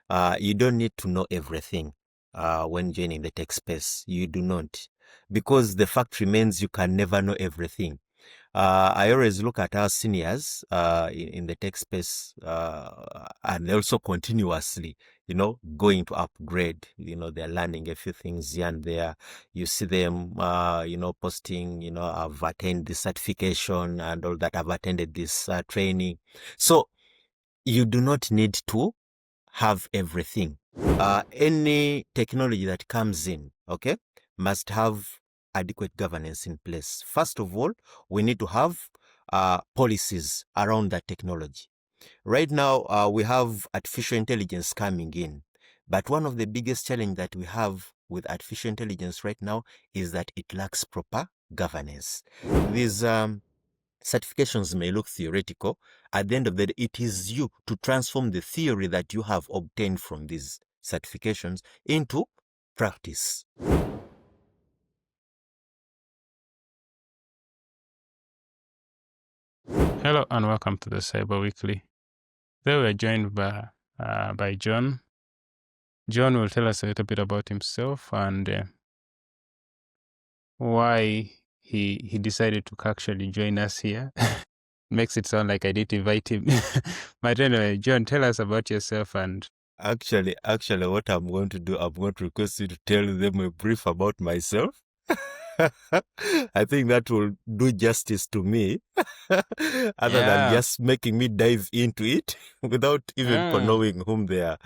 You don't need to know everything when joining the tech space. You do not. Because the fact remains you can never know everything. I always look at our seniors in the tech space and also continuously, going to upgrade. They're learning a few things here and there. You see them, posting, I've attended this certification and all that. I've attended this training. So you do not need to have everything. Any technology that comes in, okay, must have adequate governance in place. First of all, we need to have policies around that technology. Right now, we have artificial intelligence coming in, but one of the biggest challenges that we have with artificial intelligence right now is that it lacks proper governance. These certifications may look theoretical. At the end of the day, it is you to transform the theory that you have obtained from these certifications into practice. Hello and welcome to the Cyber Weekly. Today we are joined by John. John will tell us a little bit about himself and why he decided to actually join us here. Makes it sound like I didn't invite him. But anyway, John, tell us about yourself and... Actually, what I'm going to do, I'm going to request you to tell them a brief about myself. I think that will do justice to me, other than just making me dive into it without even knowing whom you're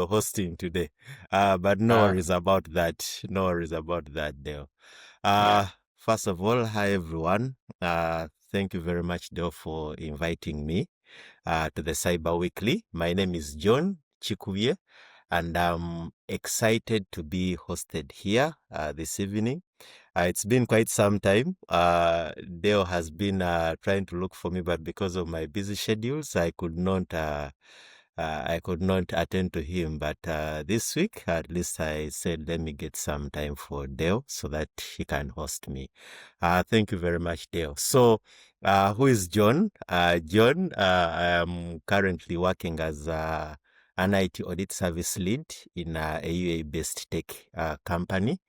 hosting today. But no worries about that. No worries about that, Deo. First of all, hi everyone. Thank you very much, Deo, for inviting me to the Cyber Weekly. My name is John Kikubye, and I'm excited to be hosted here this evening. It's been quite some time. Deo has been trying to look for me, but because of my busy schedules, I could not attend to him. But this week, at least I said, let me get some time for Deo so that he can host me. Thank you very much, Deo. So, who is John? John, I am currently working as an IT audit service lead in a UAE-based tech company.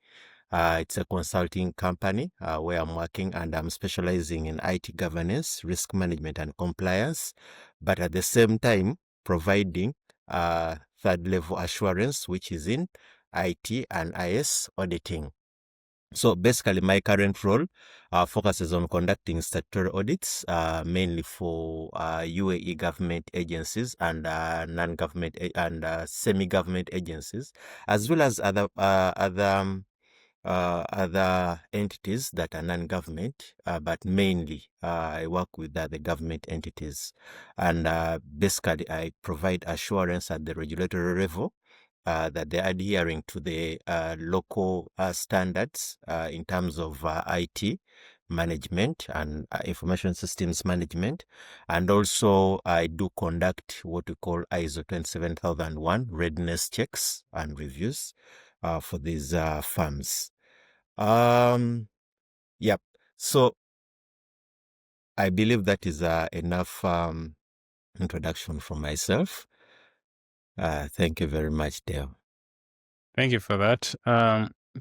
It's a consulting company where I'm working, and I'm specializing in IT governance, risk management, and compliance, but at the same time providing third-level assurance, which is in IT and IS auditing. So basically, my current role focuses on conducting statutory audits, mainly for UAE government agencies and non-government and semi-government agencies, as well as other entities that are non-government, but mainly I work with the government entities. And basically, I provide assurance at the regulatory level that they're adhering to the local standards in terms of IT management and information systems management. And also, I do conduct what we call ISO 27001 readiness checks and reviews for these firms. Yep. So I believe that is enough introduction from myself. Thank you very much, Deo. Thank you for that.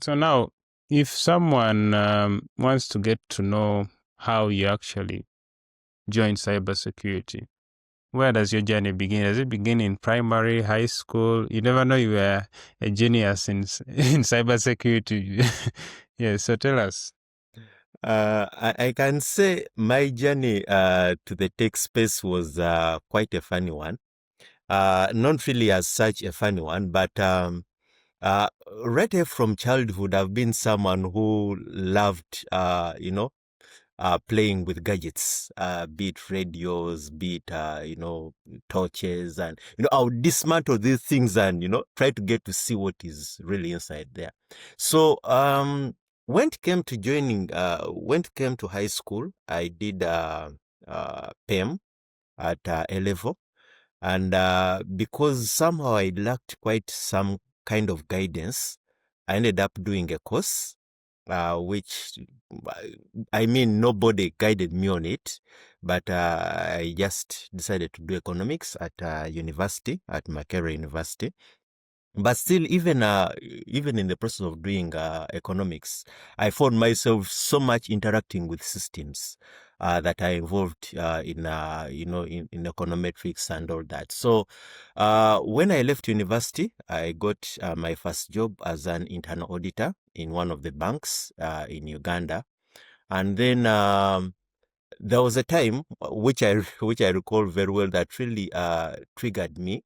So now, if someone wants to get to know how you actually join cybersecurity, where does your journey begin? Does it begin in primary, high school? You never know you were a genius in cybersecurity. Yeah, so tell us. I can say my journey to the tech space was quite a funny one. Not really as such a funny one, but right from childhood, I've been someone who loved, playing with gadgets, be it radios, be it, torches, and, I would dismantle these things and, try to get to see what is really inside there. So, when it came to high school, I did PEM at A level. And because somehow I lacked quite some kind of guidance, I ended up doing a course which I mean, nobody guided me on it, but I just decided to do economics at university, at Makerere University. But still, even in the process of doing economics, I found myself so much interacting with systems that are involved in econometrics and all that. So when I left university, I got my first job as an internal auditor in one of the banks in Uganda, and then there was a time which I recall very well that really triggered me.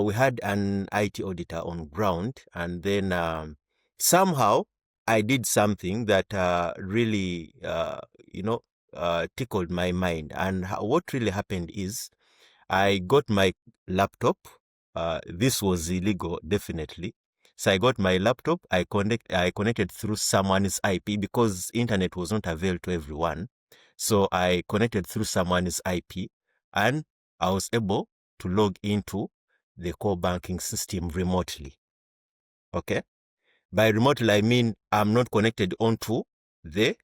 We had an IT auditor on ground, and then somehow I did something that really tickled my mind. And what really happened is I got my laptop. This was illegal, definitely. So I got my laptop. I connected through someone's IP because internet was not available to everyone. So I connected through someone's IP, and I was able to log into the core banking system remotely. Okay. By remotely, I mean I'm not connected onto the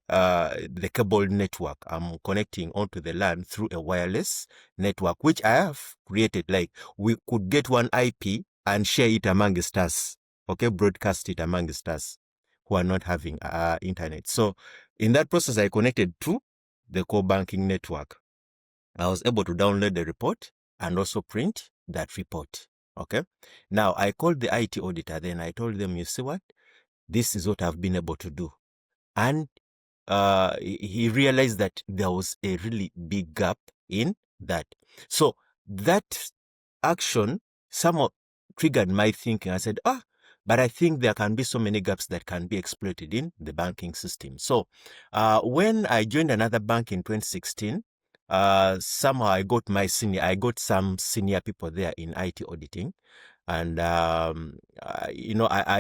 cable network. I'm connecting onto the LAN through a wireless network, which I have created. Like, we could get one IP and share it amongst us. Okay, broadcast it amongst us who are not having internet. So in that process, I connected to the core banking network. I was able to download the report and also print that report. Okay. Now I called the IT auditor. Then I told them, you see what? This is what I've been able to do. And he realized that there was a really big gap in that. So that action somewhat triggered my thinking. I said, but I think there can be so many gaps that can be exploited in the banking system. So when I joined another bank in 2016, somehow I got some senior people there in IT auditing. And, I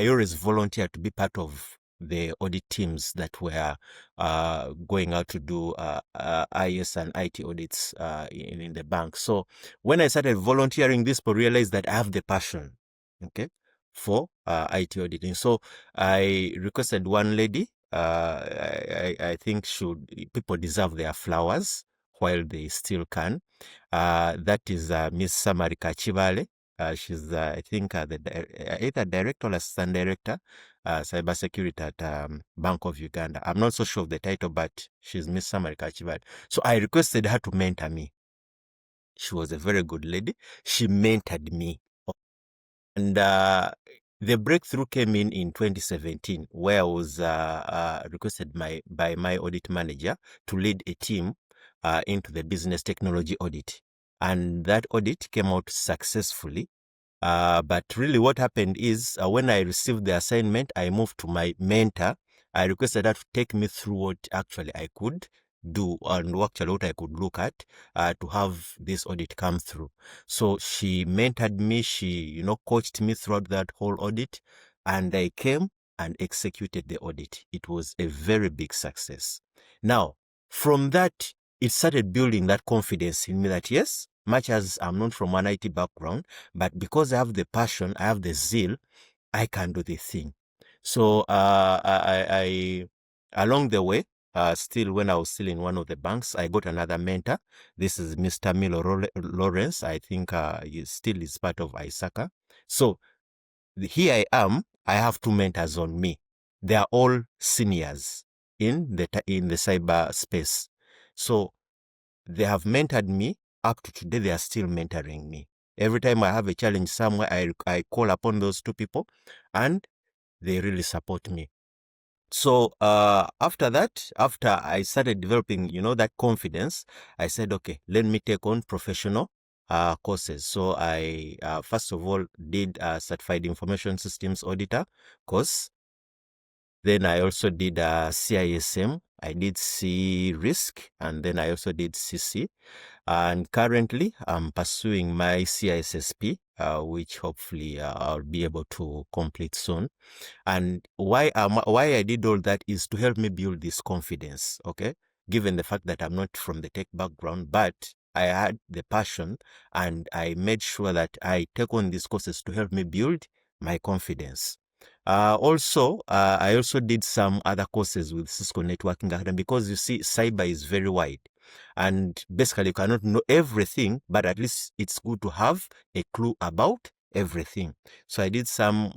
always volunteered to be part of the audit teams that were going out to do IS and IT audits in the bank. So when I started volunteering, this people realized that I have the passion, okay, for IT auditing. So I requested one lady. I think people deserve their flowers while they still can. That is Miss Samarika Chibale. She's, I think, either director or assistant director, cybersecurity at Bank of Uganda. I'm not so sure of the title, but she's Miss Samarika Chibale. So I requested her to mentor me. She was a very good lady. She mentored me. And the breakthrough came in 2017, where I was requested by my audit manager to lead a team into the business technology audit. And that audit came out successfully. But really what happened is when I received the assignment, I moved to my mentor. I requested her to take me through what actually I could do and actually what I could look at to have this audit come through. So she mentored me. She, coached me throughout that whole audit, and I came and executed the audit. It was a very big success. Now, from that, it started building that confidence in me that yes, much as I'm not from an IT background, but because I have the passion, I have the zeal, I can do the thing. So I along the way, still when I was still in one of the banks, I got another mentor. This is Mr. Milo Lawrence. I think he still is part of ISACA. So here I am. I have two mentors on me. They are all seniors in the cyber space. So they have mentored me. Up to today, they are still mentoring me. Every time I have a challenge somewhere, I call upon those two people, and they really support me. So after that, after I started developing, that confidence, I said, okay, let me take on professional courses. So I first of all did a Certified Information Systems Auditor course. Then I also did CISM. I did C Risk, and then I also did CC. And currently, I'm pursuing my CISSP, which hopefully I'll be able to complete soon. And why I did all that is to help me build this confidence, okay? Given the fact that I'm not from the tech background, but I had the passion, and I made sure that I take on these courses to help me build my confidence. Also, I also did some other courses with Cisco Networking Academy, because you see, cyber is very wide. And basically, you cannot know everything, but at least it's good to have a clue about everything. So I did some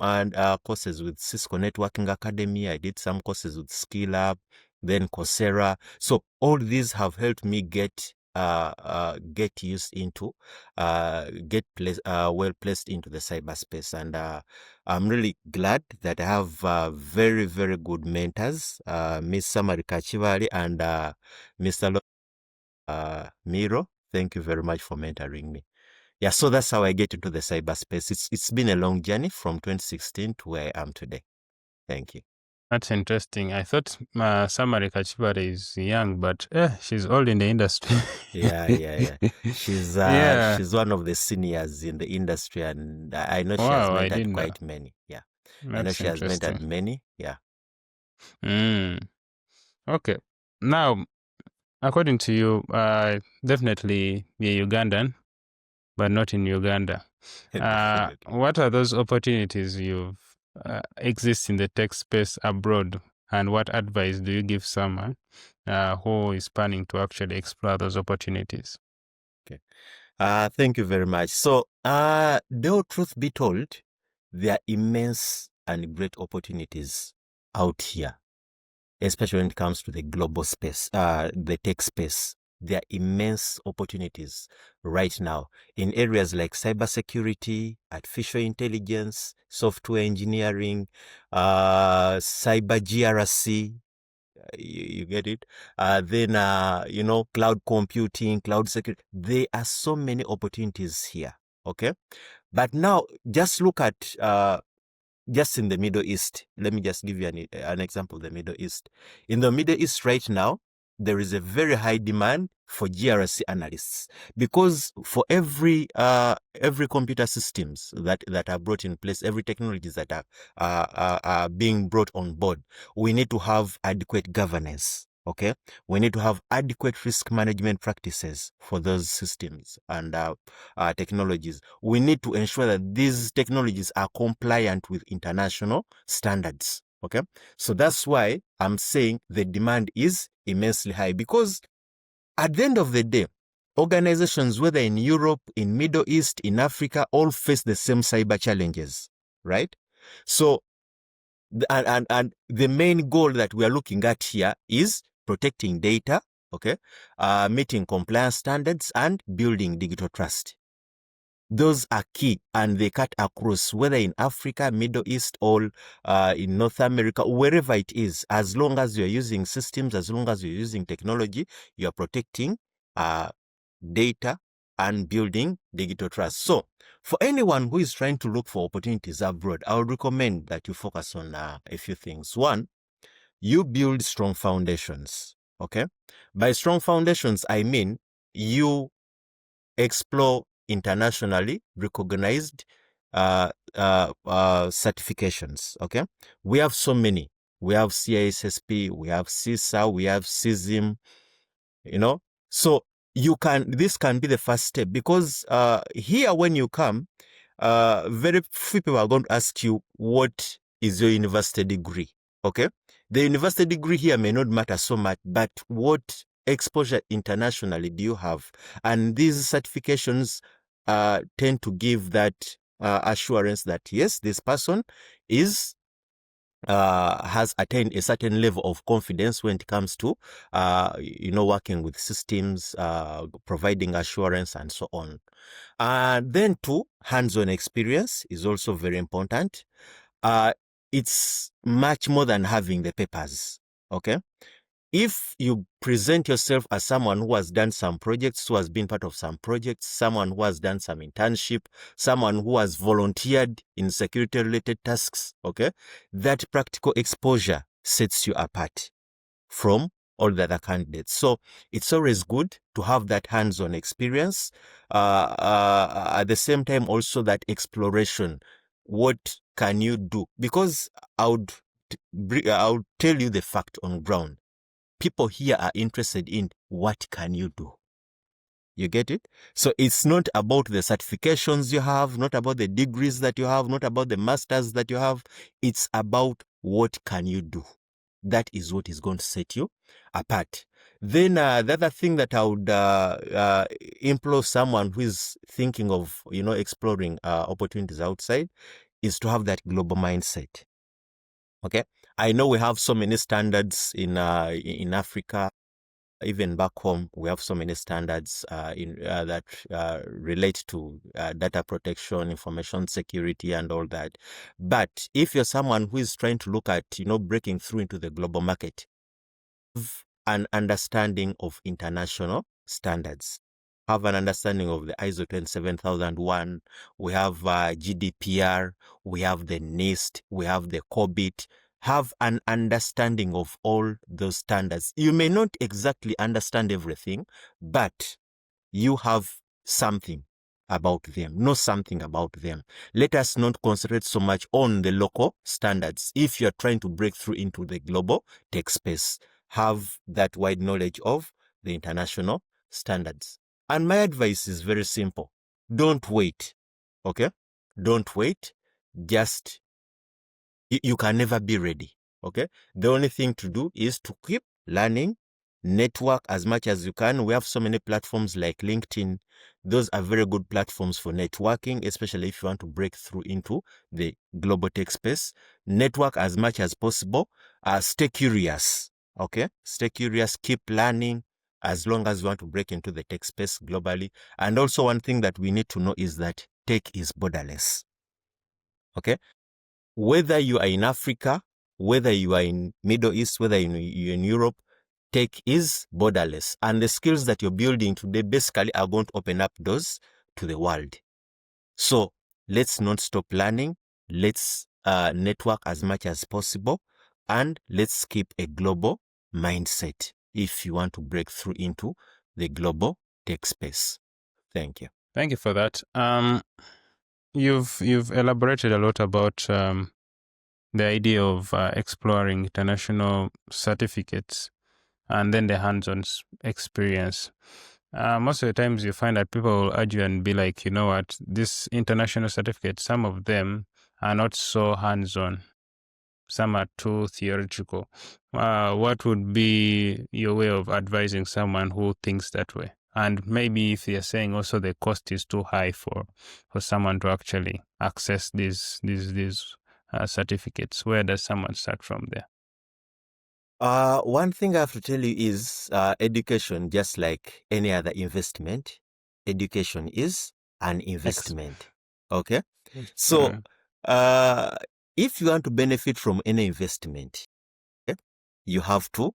courses with Cisco Networking Academy. I did some courses with SkillUp, then Coursera. So all these have helped me get used into, well placed into the cyberspace. And I'm really glad that I have very, very good mentors, Miss Samari Kachivari and Mr. Miro. Thank you very much for mentoring me. Yeah, so that's how I get into the cyberspace. It's been a long journey from 2016 to where I am today. Thank you. That's interesting. I thought Samari Kachibare is young, but she's old in the industry. Yeah. She's she's one of the seniors in the industry, and I know she has Wow, I mentored didn't know. quite many. Yeah, I know That's she has mentored interesting. many. Yeah. Okay. Now, according to you, definitely you're Ugandan, but not in Uganda. Definitely. What are those opportunities you've exist in the tech space abroad, and what advice do you give someone who is planning to actually explore those opportunities? Okay. Thank you very much. So, though truth be told, there are immense and great opportunities out here, especially when it comes to the global space, the tech space. There are immense opportunities right now in areas like cybersecurity, artificial intelligence, software engineering, cyber GRC. You get it? Then, cloud computing, cloud security. There are so many opportunities here. Okay. But now just look at just in the Middle East. Let me just give you an example of the Middle East. In the Middle East right now, there is a very high demand for GRC analysts, because for every computer systems that are brought in place, every technologies that are being brought on board, we need to have adequate governance. Okay, we need to have adequate risk management practices for those systems and technologies. We need to ensure that these technologies are compliant with international standards. Okay, so that's why I'm saying the demand is immensely high, because at the end of the day, organizations, whether in Europe, in Middle East, in Africa, all face the same cyber challenges, right? So, and the main goal that we are looking at here is protecting data, okay, meeting compliance standards, and building digital trust. Those are key, and they cut across, whether in Africa, Middle East, or in North America, wherever it is. As long as you're using systems, as long as you're using technology, you're protecting data and building digital trust. So, for anyone who is trying to look for opportunities abroad, I would recommend that you focus on a few things. One, you build strong foundations. Okay? By strong foundations, I mean you explore internationally recognized certifications. Okay, we have so many. We have CISSP, we have CISA, we have CISM. So this can be the first step, because here when you come, very few people are going to ask you, what is your university degree? Okay, the university degree here may not matter so much, but what exposure internationally do you have? And these certifications tend to give that assurance that yes, this person has attained a certain level of confidence when it comes to working with systems, providing assurance, and so on. Then two, hands-on experience is also very important. It's much more than having the papers. Okay, if you present yourself as someone who has done some projects, who has been part of some projects, someone who has done some internship, someone who has volunteered in security related tasks, okay, that practical exposure sets you apart from all the other candidates. So it's always good to have that hands-on experience. At the same time, also that exploration. What can you do? Because I would tell you the fact on ground. People here are interested in what can you do. You get it? So it's not about the certifications you have, not about the degrees that you have, not about the masters that you have. It's about what can you do. That is what is going to set you apart. Then the other thing that I would implore someone who is thinking of, exploring opportunities outside is to have that global mindset. Okay, I know we have so many standards in Africa. Even back home, we have so many standards that relate to data protection, information security, and all that. But if you're someone who is trying to look at, breaking through into the global market, have an understanding of international standards, have an understanding of the ISO 27001, we have GDPR, we have the NIST, we have the COBIT. Have an understanding of all those standards. You may not exactly understand everything, but you have something about them, know something about them. Let us not concentrate so much on the local standards. If you're trying to break through into the global tech space, have that wide knowledge of the international standards. And my advice is very simple. Don't wait. Okay? Don't wait. Just you can never be ready. Okay, the only thing to do is to keep learning, network as much as you can. We have so many platforms like LinkedIn. Those are very good platforms for networking, especially if you want to break through into the global tech space. Network as much as possible. Stay curious. Okay, stay curious, keep learning as long as you want to break into the tech space globally. And also one thing that we need to know is that tech is borderless. Okay, whether you are in Africa, whether you are in Middle East, whether you're in Europe, tech is borderless. And the skills that you're building today basically are going to open up doors to the world. So let's not stop learning. Let's network as much as possible. And let's keep a global mindset if you want to break through into the global tech space. Thank you. Thank you for that. You've elaborated a lot about the idea of exploring international certificates and then the hands-on experience. Most of the times you find that people will argue and be like, you know what, this international certificates, some of them are not so hands-on. Some are too theoretical. What would be your way of advising someone who thinks that way? And maybe if you're saying also the cost is too high for someone to actually access these certificates, where does someone start from there? One thing I have to tell you is education, just like any other investment, education is an investment. Okay? So, if you want to benefit from any investment, you have to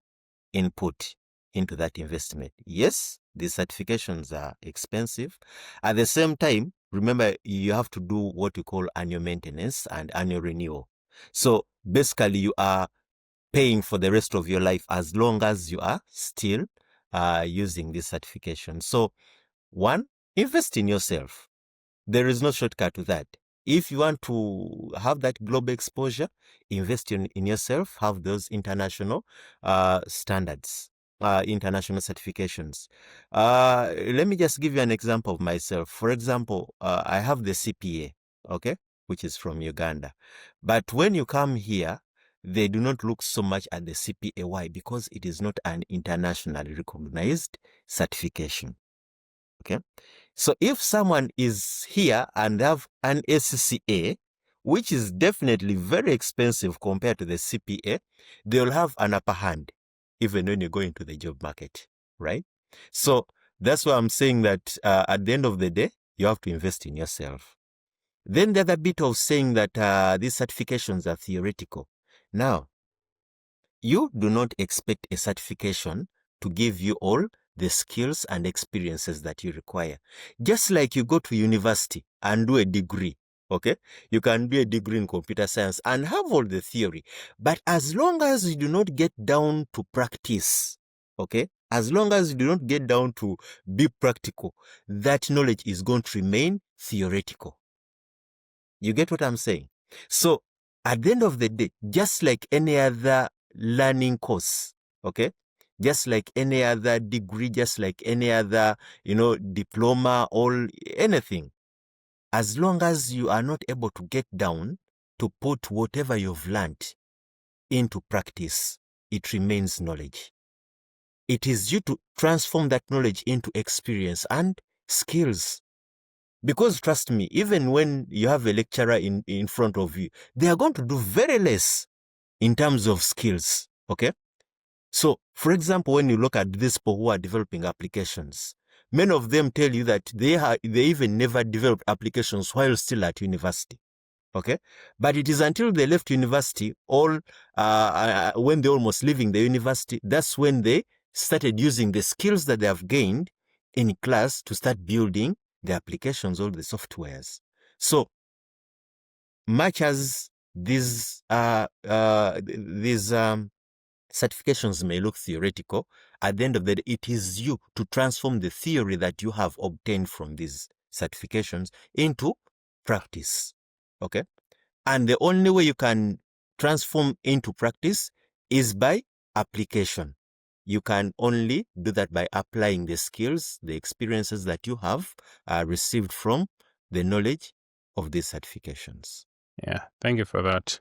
input into that investment. Yes, these certifications are expensive. At the same time, remember, you have to do what you call annual maintenance and annual renewal. So basically, you are paying for the rest of your life as long as you are still using this certification. So, one, invest in yourself. There is no shortcut to that. If you want to have that global exposure, invest in yourself, have those international standards, international certifications. Let me just give you an example of myself. For example, I have the CPA, okay, which is from Uganda. But when you come here, they do not look so much at the CPA. Why? Because it is not an internationally recognized certification. Okay. So if someone is here and have an SCA, which is definitely very expensive compared to the CPA, they'll have an upper hand, even when you go into the job market, right? So that's why I'm saying that at the end of the day, you have to invest in yourself. Then the other bit of saying that these certifications are theoretical. Now, you do not expect a certification to give you all the skills and experiences that you require. Just like you go to university and do a degree, okay? You can do a degree in computer science and have all the theory. But as long as you do not get down to practice, okay? As long as you do not get down to be practical, that knowledge is going to remain theoretical. You get what I'm saying? So at the end of the day, just like any other learning course, okay, just like any other degree, just like any other, diploma or anything. As long as you are not able to get down to put whatever you've learned into practice, it remains knowledge. It is you to transform that knowledge into experience and skills. Because trust me, even when you have a lecturer in front of you, they are going to do very less in terms of skills, okay? So, for example, when you look at these people who are developing applications, many of them tell you that they even never developed applications while still at university, okay? But it is until they left university, when they're almost leaving the university, that's when they started using the skills that they have gained in class to start building the applications or the softwares. So much as these certifications may look theoretical, at the end of the day, it is you to transform the theory that you have obtained from these certifications into practice, okay? And the only way you can transform into practice is by application. You can only do that by applying the skills, the experiences that you have received from the knowledge of these certifications. Yeah, thank you for that.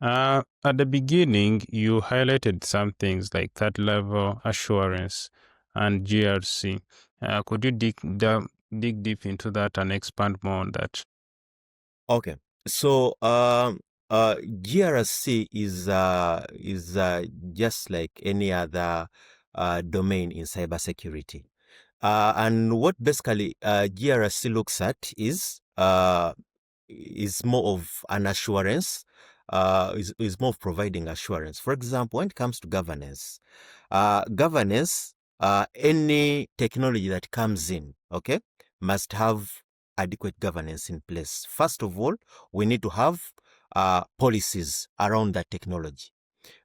At the beginning, you highlighted some things like third level assurance and GRC. Could you dig deep into that and expand more on that? Okay, so GRC is just like any other domain in cybersecurity, and what basically GRC looks at is more of an assurance. Is more of providing assurance. For example, when it comes to governance, any technology that comes in, okay, must have adequate governance in place. First of all, we need to have policies around that technology.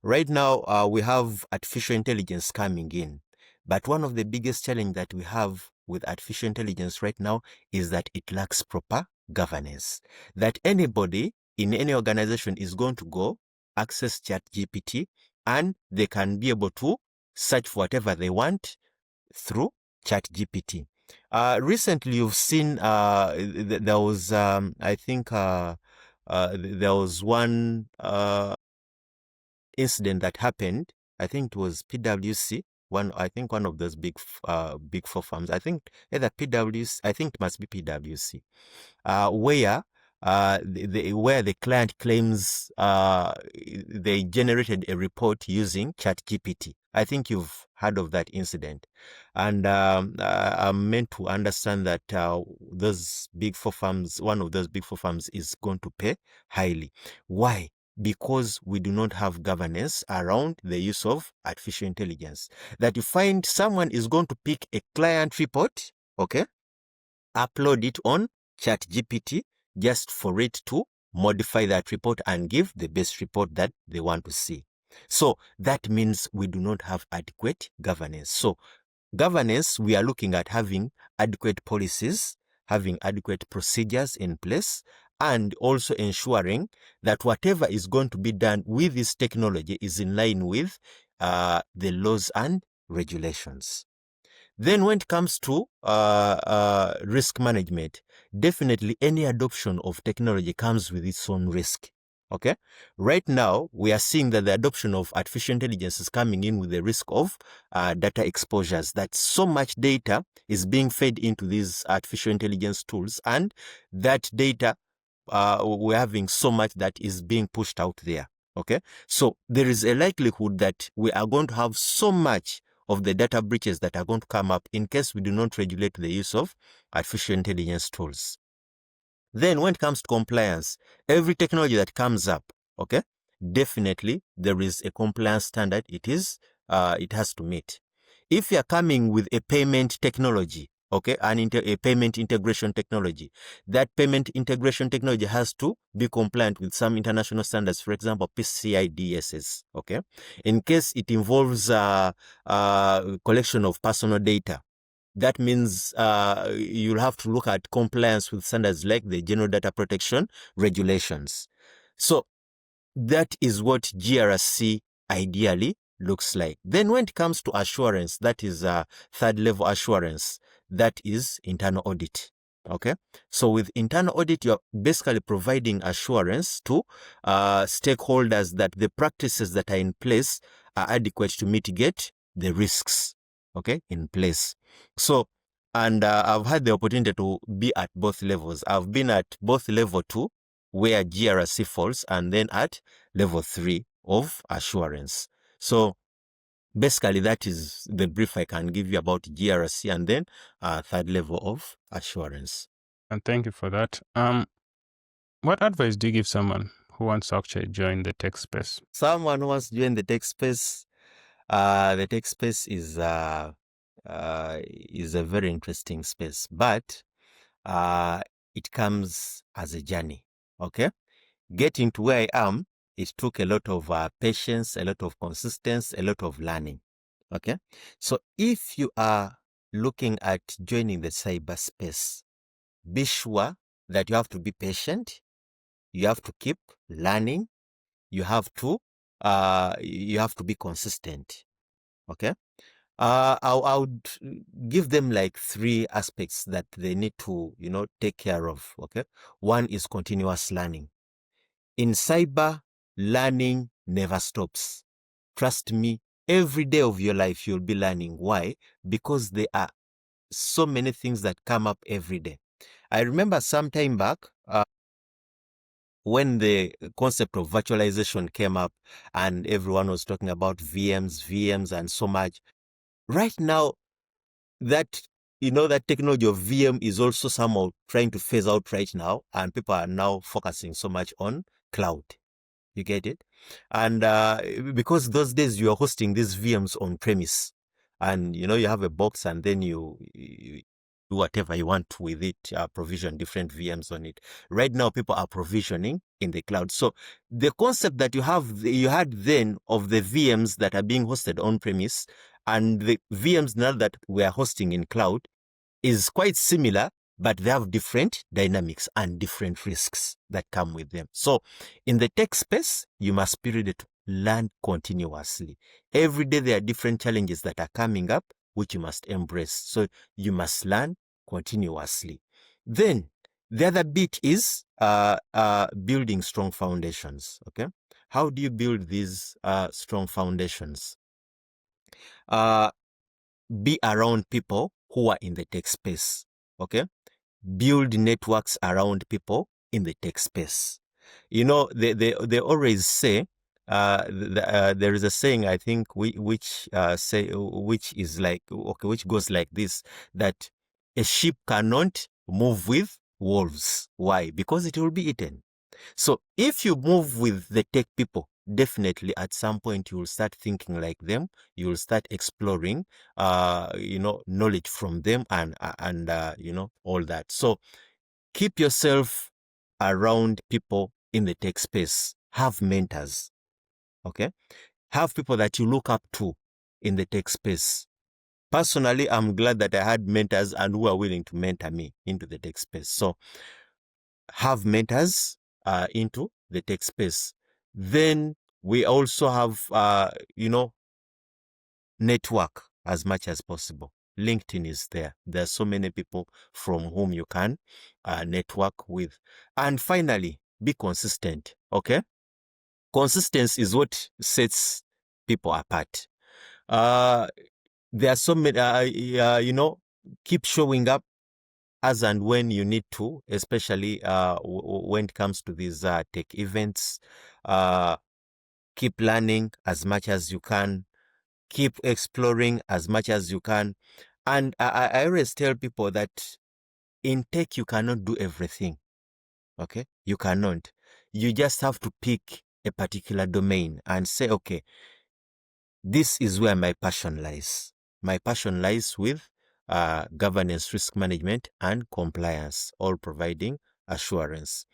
Right now, we have artificial intelligence coming in, but one of the biggest challenges that we have with artificial intelligence right now is that it lacks proper governance. That anybody in any organization is going to go access ChatGPT and they can be able to search for whatever they want through ChatGPT. Recently, you've seen there was, I think, there was one incident that happened. I think it was PwC. I think one of those big four firms. I think either PwC. I think it must be PwC, where the client claims they generated a report using ChatGPT. I think you've heard of that incident, and I'm meant to understand that those big four firms, one of those big four firms, is going to pay highly. Why? Because we do not have governance around the use of artificial intelligence. That you find someone is going to pick a client report, okay, upload it on ChatGPT just for it to modify that report and give the best report that they want to see. So that means we do not have adequate governance. So governance, we are looking at having adequate policies, having adequate procedures in place, and also ensuring that whatever is going to be done with this technology is in line with the laws and regulations. Then when it comes to risk management, definitely any adoption of technology comes with its own risk. Okay. Right now, we are seeing that the adoption of artificial intelligence is coming in with the risk of data exposures, that so much data is being fed into these artificial intelligence tools, and that data, we're having so much that is being pushed out there. Okay. So there is a likelihood that we are going to have so much of the data breaches that are going to come up in case we do not regulate the use of artificial intelligence tools. Then when it comes to compliance, every technology that comes up, okay, definitely there is a compliance standard it has to meet. If you are coming with a payment technology, okay, a payment integration technology, that payment integration technology has to be compliant with some international standards, for example, PCI DSS, okay? In case it involves collection of personal data, that means you'll have to look at compliance with standards like the General Data Protection Regulations. So that is what GRC ideally looks like. Then when it comes to assurance, that is third level assurance, that is internal audit. Okay, so with internal audit, you're basically providing assurance to stakeholders that the practices that are in place are adequate to mitigate the risks, okay, in place. So, and I've had the opportunity to be at both levels. I've been at both level 2, where GRC falls, and then at level 3 of assurance. So basically, that is the brief I can give you about GRC and then third level of assurance. And thank you for that. What advice do you give someone who wants to actually join the tech space? Someone who wants to join the tech space is a very interesting space, but it comes as a journey. Okay, getting to where I am, it took a lot of patience, a lot of consistency, a lot of learning. Okay, so if you are looking at joining the cyberspace, be sure that you have to be patient. You have to keep learning. You have to be consistent. Okay, I would give them like 3 aspects that they need to take care of. Okay, one is continuous learning. In cyber, learning never stops. Trust me, every day of your life you'll be learning. Why? Because there are so many things that come up every day. I remember some time back when the concept of virtualization came up and everyone was talking about VMs and so much. Right now, that that technology of VM is also somehow trying to phase out right now, and people are now focusing so much on cloud. You get it? And because those days you are hosting these VMs on premise, and you have a box, and then you do whatever you want with it, provision different VMs on it. Right now, people are provisioning in the cloud. So the concept that you had then of the VMs that are being hosted on premise and the VMs now that we are hosting in cloud is quite similar, but they have different dynamics and different risks that come with them. So in the tech space, you must be ready to learn continuously. Every day there are different challenges that are coming up, which you must embrace. So you must learn continuously. Then the other bit is building strong foundations. Okay, how do you build these strong foundations? Be around people who are in the tech space. Okay, build networks around people in the tech space. They always say there is a saying, I think, which is like, okay, which goes like this, that a sheep cannot move with wolves. Why? Because it will be eaten. So if you move with the tech people, definitely at some point you will start thinking like them. You will start exploring, knowledge from them and all that. So keep yourself around people in the tech space. Have mentors. Okay, have people that you look up to in the tech space. Personally, I'm glad that I had mentors and who are willing to mentor me into the tech space. So have mentors into the tech space. Then we also have, network as much as possible. LinkedIn is there. There are so many people from whom you can network with. And finally, be consistent. Okay? Consistency is what sets people apart. There are so many, keep showing up as and when you need to, especially when it comes to these tech events. Keep learning as much as you can. Keep exploring as much as you can. And I always tell people that in tech, you cannot do everything. Okay? You cannot. You just have to pick a particular domain and say, okay, this is where my passion lies. My passion lies with governance, risk management, and compliance, all providing assurance.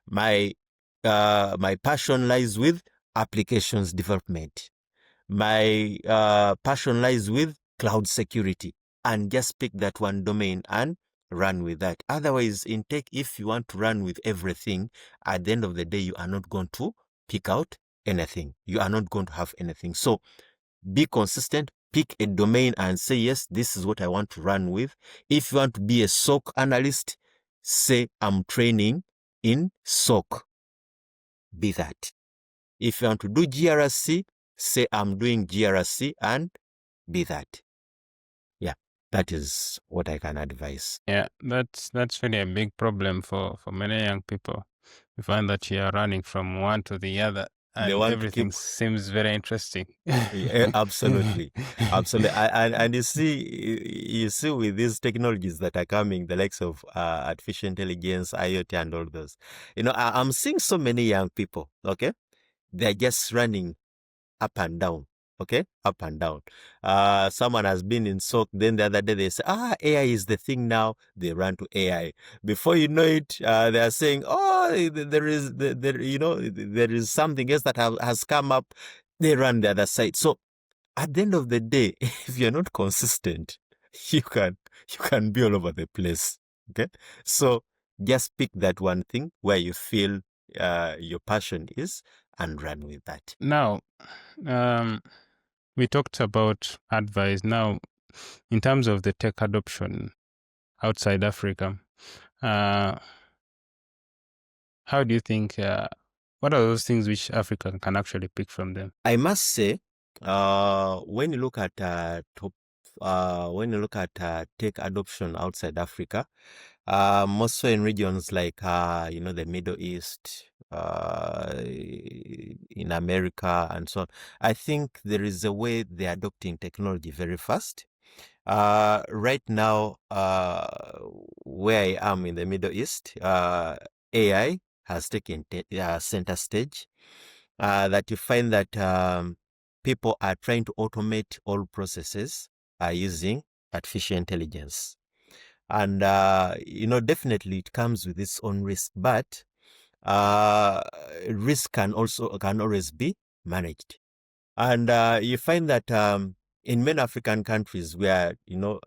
My passion lies with applications development. My passion lies with cloud security, and just pick that one domain and run with that. Otherwise, in tech, if you want to run with everything, at the end of the day, you are not going to pick out anything. You are not going to have anything. So be consistent, pick a domain and say, yes, this is what I want to run with. If you want to be a SOC analyst, say, I'm training in SOC. Be that. If you want to do GRC, say, I'm doing GRC, and be that. Yeah, that is what I can advise. Yeah, that's really a big problem for many young people. You find that you are running from one to the other, They and want to keep. everything seems very interesting. Yeah, absolutely, absolutely. And you see with these technologies that are coming, the likes of artificial intelligence, IoT, and all those. I'm seeing so many young people. Okay, they're just running up and down. Okay, up and down. Someone has been in SOC, then the other day they say, AI is the thing now. They run to AI. Before you know it, they are saying, there is something else that has come up. They run the other side. So at the end of the day, if you're not consistent, you can be all over the place. Okay, so just pick that one thing where you feel your passion is and run with that. Now, we talked about advice. Now, in terms of the tech adoption outside Africa, how do you think? What are those things which Africa can actually pick from them? I must say, when you look at tech adoption outside Africa, more so in regions like the Middle East, in America, and so on, I think there is a way they're adopting technology very fast. Right now, where I am in the Middle East, AI has taken center stage. That you find that people are trying to automate all processes using artificial intelligence. And, definitely it comes with its own risk, but risk can always be managed. And you find that in many African countries, we are,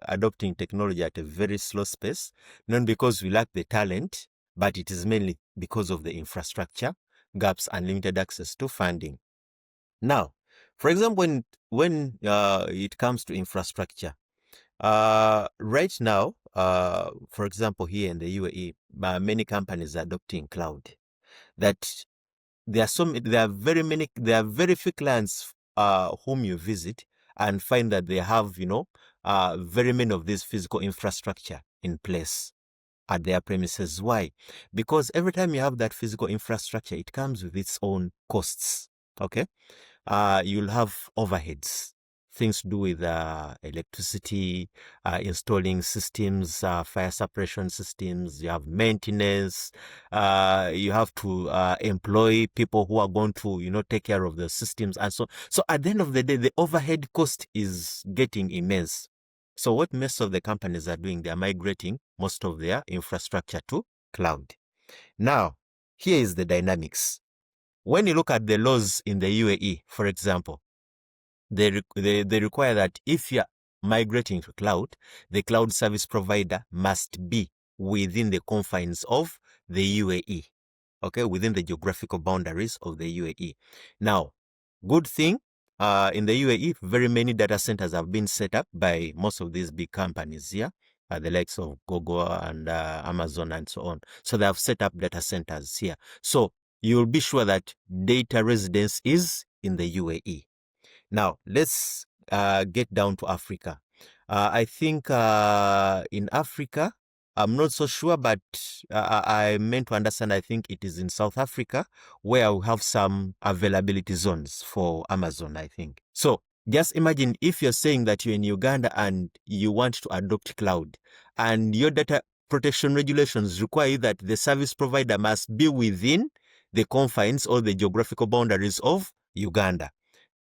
adopting technology at a very slow pace, not because we lack the talent, but it is mainly because of the infrastructure gaps and limited access to funding. Now, for example, when it comes to infrastructure, right now, for example, here in the UAE, many companies are adopting cloud. That there are very few clients whom you visit and find that they have, very many of these physical infrastructure in place at their premises. Why? Because every time you have that physical infrastructure, it comes with its own costs. Okay, you'll have overheads, things to do with electricity, installing systems, fire suppression systems. You have maintenance. You have to employ people who are going to, take care of the systems, and so. So at the end of the day, the overhead cost is getting immense. So what most of the companies are doing, they are migrating most of their infrastructure to cloud. Now, here is the dynamics. When you look at the laws in the UAE, for example, they require that if you're migrating to cloud, the cloud service provider must be within the confines of the UAE, okay, within the geographical boundaries of the UAE. Now, good thing, in the UAE, very many data centers have been set up by most of these big companies here, the likes of Google and Amazon and so on. So they have set up data centers here. So you'll be sure that data residence is in the UAE. Now, let's get down to Africa. I think in Africa, I'm not so sure, but I meant to understand, I think it is in South Africa where we have some availability zones for Amazon, I think. So just imagine if you're saying that you're in Uganda and you want to adopt cloud, and your data protection regulations require that the service provider must be within the confines or the geographical boundaries of Uganda.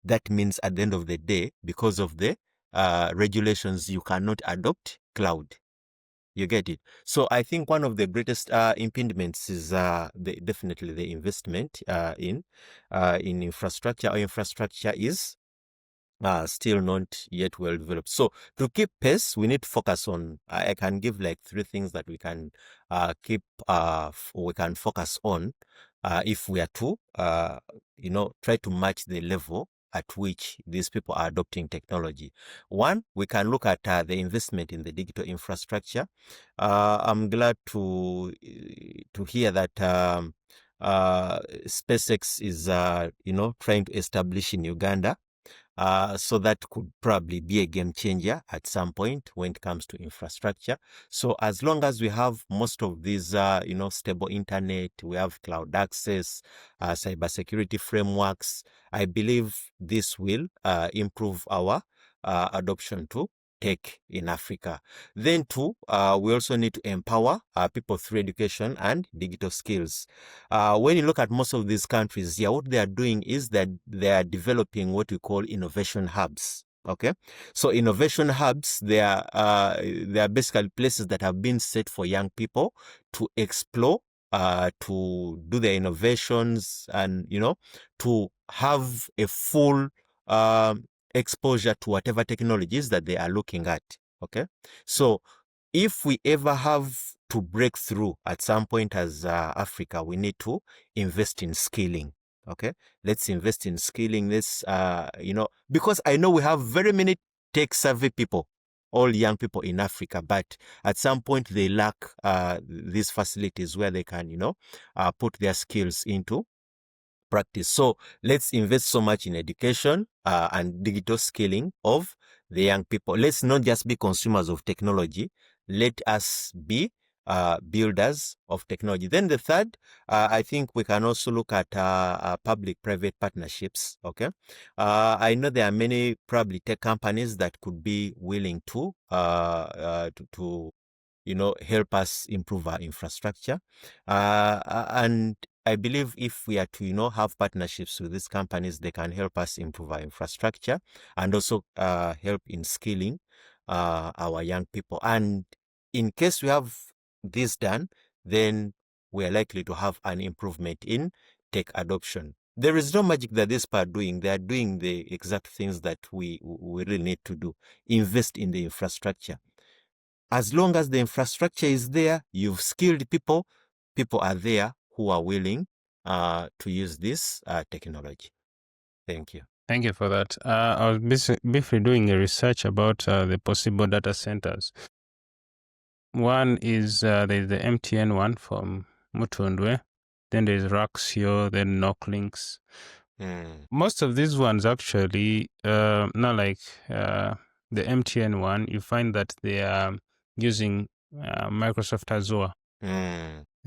That means at the end of the day, because of the regulations, you cannot adopt cloud. You get it? So I think one of the greatest impediments is definitely the investment in infrastructure. Our infrastructure is still not yet well developed. So to keep pace, we need to focus on. I can give like 3 things that we can we can focus on if we are to try to match the level at which these people are adopting technology. One, we can look at the investment in the digital infrastructure. I'm glad to hear that SpaceX is trying to establish in Uganda. So that could probably be a game changer at some point when it comes to infrastructure. So as long as we have most of these, stable internet, we have cloud access, cybersecurity frameworks, I believe this will improve our adoption to tech in Africa. Then too, we also need to empower people through education and digital skills. When you look at most of these countries, what they are doing is that they are developing what we call innovation hubs. Okay, so innovation hubs, they are basically places that have been set for young people to explore, to do their innovations, and to have a full exposure to whatever technologies that they are looking at. Okay, so if we ever have to break through at some point as Africa, we need to invest in skilling. Okay, let's invest in skilling. Let's, because I know we have very many tech savvy people, all young people in Africa, but at some point they lack these facilities where they can, put their skills into practice. So let's invest so much in education and digital skilling of the young people. Let's not just be consumers of technology. Let us be builders of technology. Then the third, I think we can also look at public-private partnerships. Okay, I know there are many probably tech companies that could be willing to help us improve our infrastructure, and I believe if we are to, have partnerships with these companies, they can help us improve our infrastructure and also help in skilling our young people. And in case we have this done, then we are likely to have an improvement in tech adoption. There is no magic that these people are doing. They are doing the exact things that we really need to do. Invest in the infrastructure. As long as the infrastructure is there, you've skilled people, people are there who are willing to use this technology. Thank you. Thank you for that. I was briefly doing a research about the possible data centers. One is there's the MTN one from Mutundwe, then there's Raxio, then Knocklinks. Most of these ones actually, not like the MTN one, you find that they are using Microsoft Azure.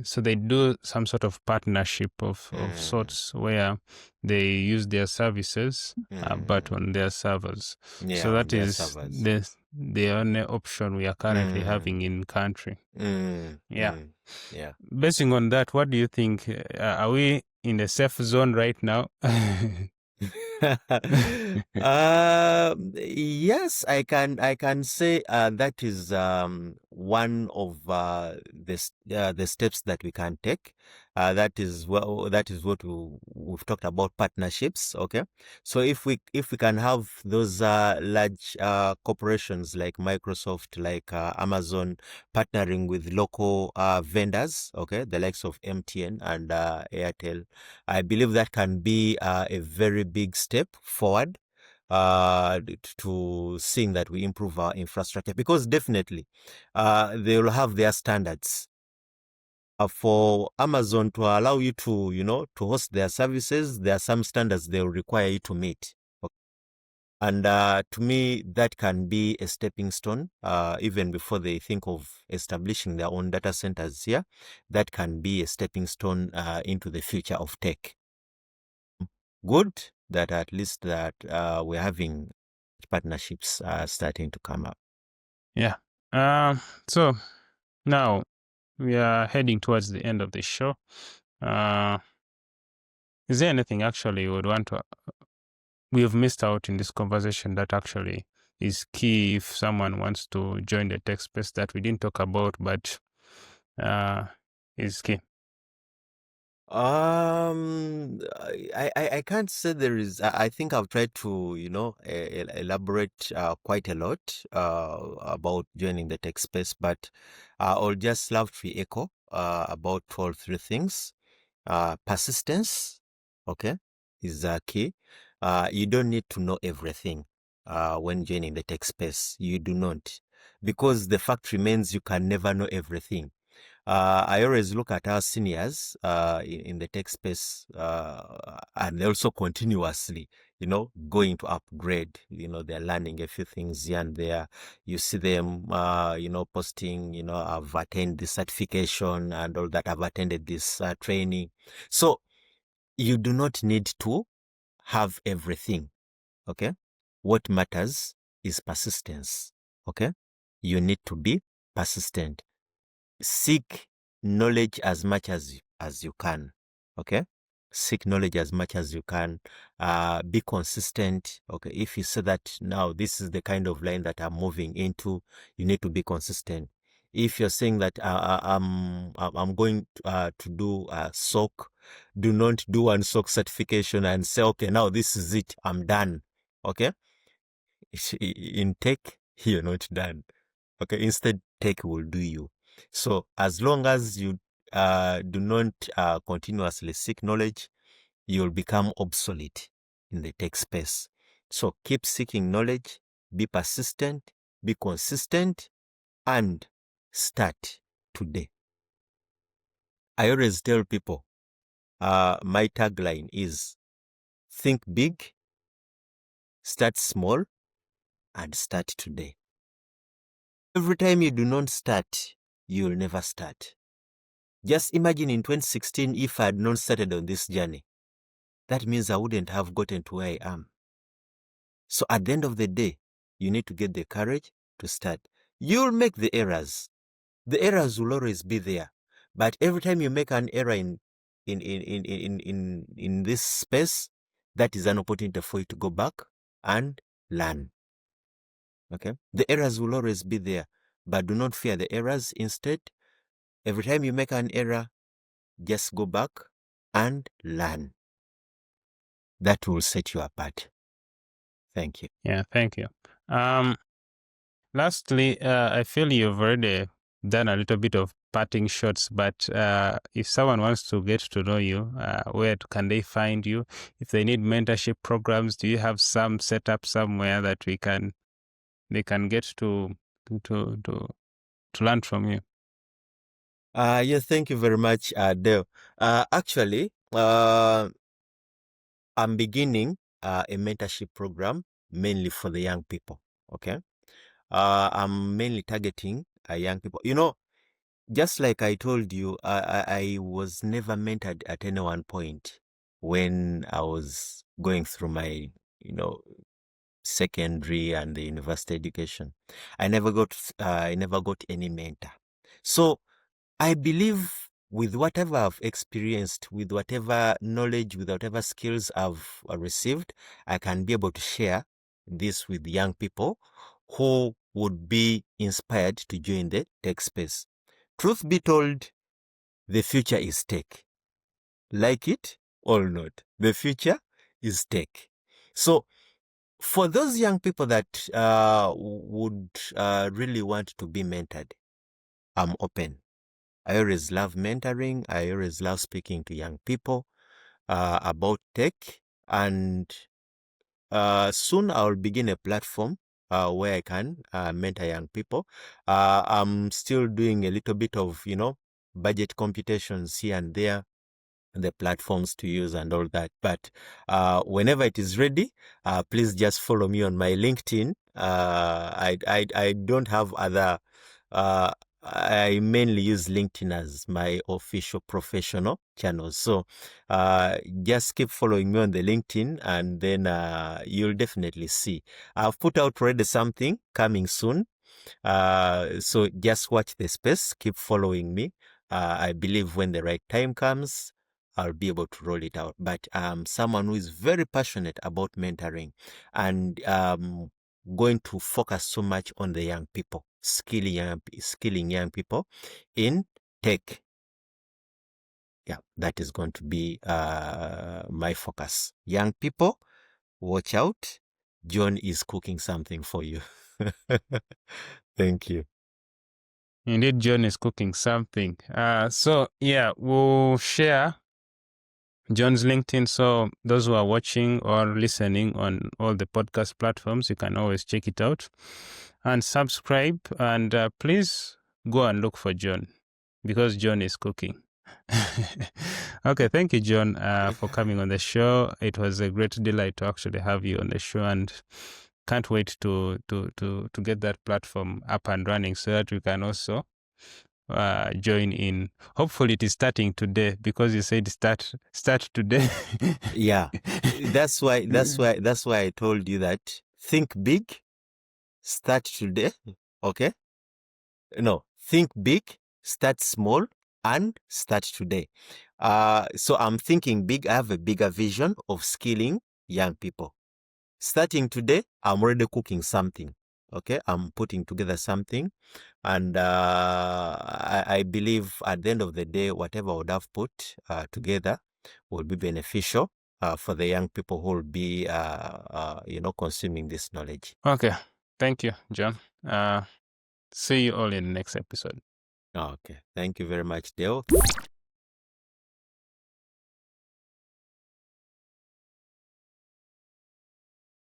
So they do some sort of partnership of sorts where they use their services, but on their servers. Yeah, so that is servers. the only option we are currently having in country. Yeah. Basing on that, what do you think? Are we in the safe zone right now? Yes, I can say that is one of the steps that we can take. That is what we've talked about, partnerships. Okay, so if we can have those large corporations like Microsoft, like Amazon, partnering with local vendors, okay, the likes of MTN and Airtel, I believe that can be a very big step forward to seeing that we improve our infrastructure, because definitely they will have their standards. For Amazon to allow you to, to host their services, there are some standards they will require you to meet. And to me, that can be a stepping stone, even before they think of establishing their own data centers here. That can be a stepping stone into the future of tech. Good that at least that we're having partnerships starting to come up. Yeah. So now we are heading towards the end of the show. Is there anything actually you would want to we have missed out in this conversation that actually is key if someone wants to join the tech space that we didn't talk about but is key? I can't say there is. I think I've tried to, elaborate quite a lot about joining the tech space, but I'll just love to echo about 2 or 3 things. Persistence, okay, is key. You don't need to know everything when joining the tech space. You do not. Because the fact remains you can never know everything. I always look at our seniors in the tech space and also continuously, going to upgrade. They're learning a few things here and there. You see them, posting, I've attained this certification and all that. I've attended this training. So you do not need to have everything. Okay. What matters is persistence. Okay. You need to be persistent. Seek knowledge as much as you can. Okay. Seek knowledge as much as you can. Be consistent. Okay. If you say that now this is the kind of line that I'm moving into, you need to be consistent. If you're saying that I'm going to do a SOC, do not do one SOC certification and say, okay, now this is it, I'm done. Okay. In tech, you're not done. Okay. Instead, tech will do you. So as long as you do not continuously seek knowledge, you'll become obsolete in the tech space. So keep seeking knowledge, be persistent, be consistent, and start today. I always tell people, my tagline is think big, start small, and start today. Every time you do not start, you'll never start. Just imagine in 2016, if I had not started on this journey, that means I wouldn't have gotten to where I am. So at the end of the day, you need to get the courage to start. You'll make the errors. The errors will always be there. But every time you make an error in this space, that is an opportunity for you to go back and learn. Okay? The errors will always be there, but do not fear the errors. Instead, every time you make an error, just go back and learn. That will set you apart. Thank you. Yeah, thank you. Lastly, I feel you've already done a little bit of parting shots, but if someone wants to get to know you, where can they find you? If they need mentorship programs, do you have some set up somewhere that they can get to learn from you? Yes, thank you very much, Deo. Actually, I'm beginning a mentorship program mainly for the young people. Okay. I'm mainly targeting young people. Just like I told you, I was never mentored at any one point when I was going through my, secondary and the university education. I never got any mentor. So I believe with whatever I've experienced, with whatever knowledge, with whatever skills I've received, I can be able to share this with young people who would be inspired to join the tech space. Truth be told, the future is tech. Like it or not, the future is tech. So for those young people that would really want to be mentored, I'm open. I always love mentoring. I always love speaking to young people about tech. And soon I'll begin a platform where I can mentor young people. I'm still doing a little bit of, budget computations here and there, the platforms to use and all that. But whenever it is ready, please just follow me on my LinkedIn. I don't have other. I mainly use LinkedIn as my official professional channel. So just keep following me on the LinkedIn, and then you'll definitely see. I've put out already something coming soon. So just watch the space, keep following me. I believe when the right time comes, I'll be able to roll it out. But I'm someone who is very passionate about mentoring and going to focus so much on the young people, skilling young people in tech. Yeah, that is going to be my focus. Young people, watch out. John is cooking something for you. Thank you. Indeed, John is cooking something. So yeah, we'll share John's LinkedIn. So those who are watching or listening on all the podcast platforms, you can always check it out and subscribe. And please go and look for John, because John is cooking. Okay, thank you, John, for coming on the show. It was a great delight to actually have you on the show, and can't wait to get that platform up and running so that we can also join in. Hopefully it is starting today, because you said start today. Yeah, that's why I told you that think big, start today. Okay, no, think big, start small, and start today. So I'm thinking big. I have a bigger vision of skilling young people. Starting today, I'm already cooking something. Okay, I'm putting together something, and I believe at the end of the day, whatever I would have put together will be beneficial for the young people who will be, consuming this knowledge. Okay, thank you, John. See you all in the next episode. Okay, thank you very much, Deo.